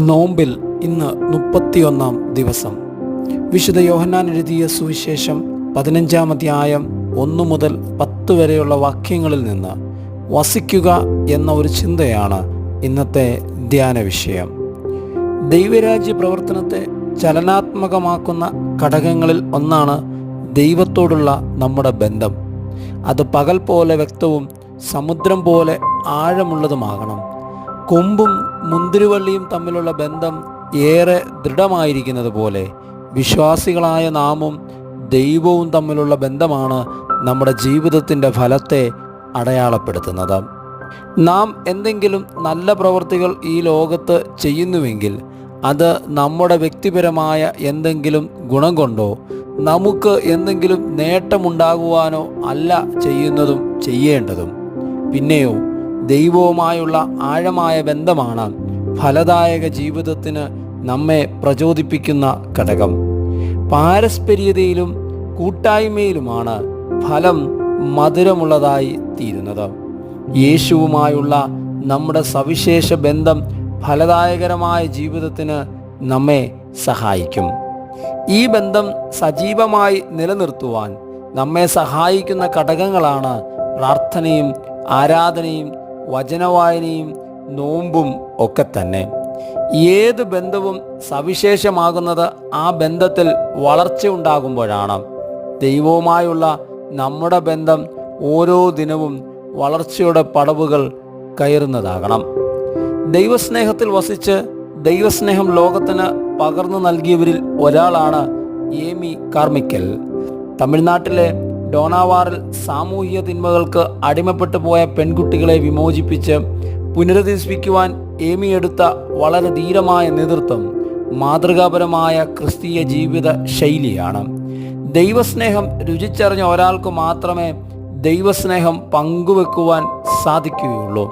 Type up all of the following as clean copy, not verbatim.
നോമ്പിൽ ഇന്ന് 31 ദിവസം. വിശുദ്ധ യോഹന്നാൻ എഴുതിയ സുവിശേഷം 15-ാം അധ്യായം 1 മുതൽ 10 വരെയുള്ള വാക്യങ്ങളിൽ നിന്ന് വസിക്കുക എന്ന ഒരു ചിന്തയാണ് ഇന്നത്തെ ധ്യാന വിഷയം. ദൈവരാജ്യ പ്രവർത്തനത്തെ ചലനാത്മകമാക്കുന്ന ഘടകങ്ങളിൽ ഒന്നാണ് ദൈവത്തോടുള്ള നമ്മുടെ ബന്ധം. അത് പകൽ പോലെ വ്യക്തവും സമുദ്രം പോലെ ആഴമുള്ളതുമാകണം. കൊമ്പും മുന്തിരിവള്ളിയും തമ്മിലുള്ള ബന്ധം ഏറെ ദൃഢമായിരിക്കുന്നത് പോലെ വിശ്വാസികളായ നാമും ദൈവവും തമ്മിലുള്ള ബന്ധമാണ് നമ്മുടെ ജീവിതത്തിൻ്റെ ഫലത്തെ അടയാളപ്പെടുത്തുന്നത്. നാം എന്തെങ്കിലും നല്ല പ്രവൃത്തികൾ ഈ ലോകത്ത് ചെയ്യുന്നുവെങ്കിൽ അത് നമ്മുടെ വ്യക്തിപരമായ എന്തെങ്കിലും ഗുണം കൊണ്ടോ നമുക്ക് എന്തെങ്കിലും നേട്ടമുണ്ടാകുവാനോ അല്ല ചെയ്യുന്നതും ചെയ്യേണ്ടതും. പിന്നെയോ ദൈവവുമായുള്ള ആഴമായ ബന്ധമാണ് ഫലദായക ജീവിതത്തിന് നമ്മെ പ്രചോദിപ്പിക്കുന്ന ഘടകം. പാരസ്പര്യതയിലും കൂട്ടായ്മയിലുമാണ് ഫലം മധുരമുള്ളതായി തീരുന്നത്. യേശുവുമായുള്ള നമ്മുടെ സവിശേഷ ബന്ധം ഫലദായകരമായ ജീവിതത്തിന് നമ്മെ സഹായിക്കും. ഈ ബന്ധം സജീവമായി നിലനിർത്തുവാൻ നമ്മെ സഹായിക്കുന്ന ഘടകങ്ങളാണ് പ്രാർത്ഥനയും ആരാധനയും വചനവായനയും നോമ്പും ഒക്കെ തന്നെ. ഏത് ബന്ധവും സവിശേഷമാകുന്നത് ആ ബന്ധത്തിൽ വളർച്ചയുണ്ടാകുമ്പോഴാണ്. ദൈവവുമായുള്ള നമ്മുടെ ബന്ധം ഓരോ ദിനവും വളർച്ചയുടെ പടവുകൾ കയറുന്നതാകണം. ദൈവസ്നേഹത്തിൽ വസിച്ച് ദൈവസ്നേഹം ലോകത്തിന് പകർന്നു നൽകിയവരിൽ ഒരാളാണ് ഏമി കാർമിക്കൽ. തമിഴ്നാട്ടിലെ ഡോണാവാറിൽ സാമൂഹിക തിന്മകൾക്ക് അടിമപ്പെട്ടു പോയ പെൺകുട്ടികളെ വിമോചിപ്പിച്ച് പുനരധിവസിപ്പിക്കുവാൻ ഏമി എടുത്ത വളരെ ധീരമായ നേതൃത്വം മാതൃകാപരമായ ക്രിസ്തീയ ജീവിത ശൈലിയാണ്. ദൈവസ്നേഹം രുചിച്ചറിഞ്ഞ ഒരാൾക്ക് മാത്രമേ ദൈവസ്നേഹം പങ്കുവെക്കുവാൻ സാധിക്കുകയുള്ളൂ.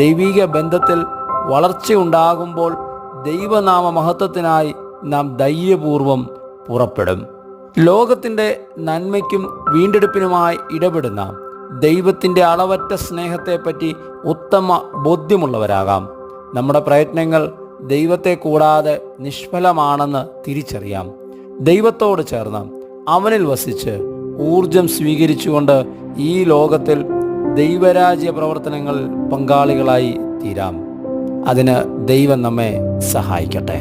ദൈവിക ബന്ധത്തിൽ വളർച്ചയുണ്ടാകുമ്പോൾ ദൈവനാമ മഹത്വത്തിനായി നാം ധൈര്യപൂർവം പുറപ്പെടും. ലോകത്തിൻ്റെ നന്മയ്ക്കും വീണ്ടെടുപ്പിനുമായി ഇടപെടുന്ന ദൈവത്തിൻ്റെ അളവറ്റ സ്നേഹത്തെപ്പറ്റി ഉത്തമ ബോധ്യമുള്ളവരാകാം. നമ്മുടെ പ്രയത്നങ്ങൾ ദൈവത്തെ കൂടാതെ നിഷ്ഫലമാണെന്ന് തിരിച്ചറിയാം. ദൈവത്തോട് ചേർന്ന് അവനിൽ വസിച്ച് ഊർജം സ്വീകരിച്ചുകൊണ്ട് ഈ ലോകത്തിൽ ദൈവരാജ്യ പ്രവർത്തനങ്ങൾ പങ്കാളികളായി തീരാം. അതിന് ദൈവം നമ്മെ സഹായിക്കട്ടെ.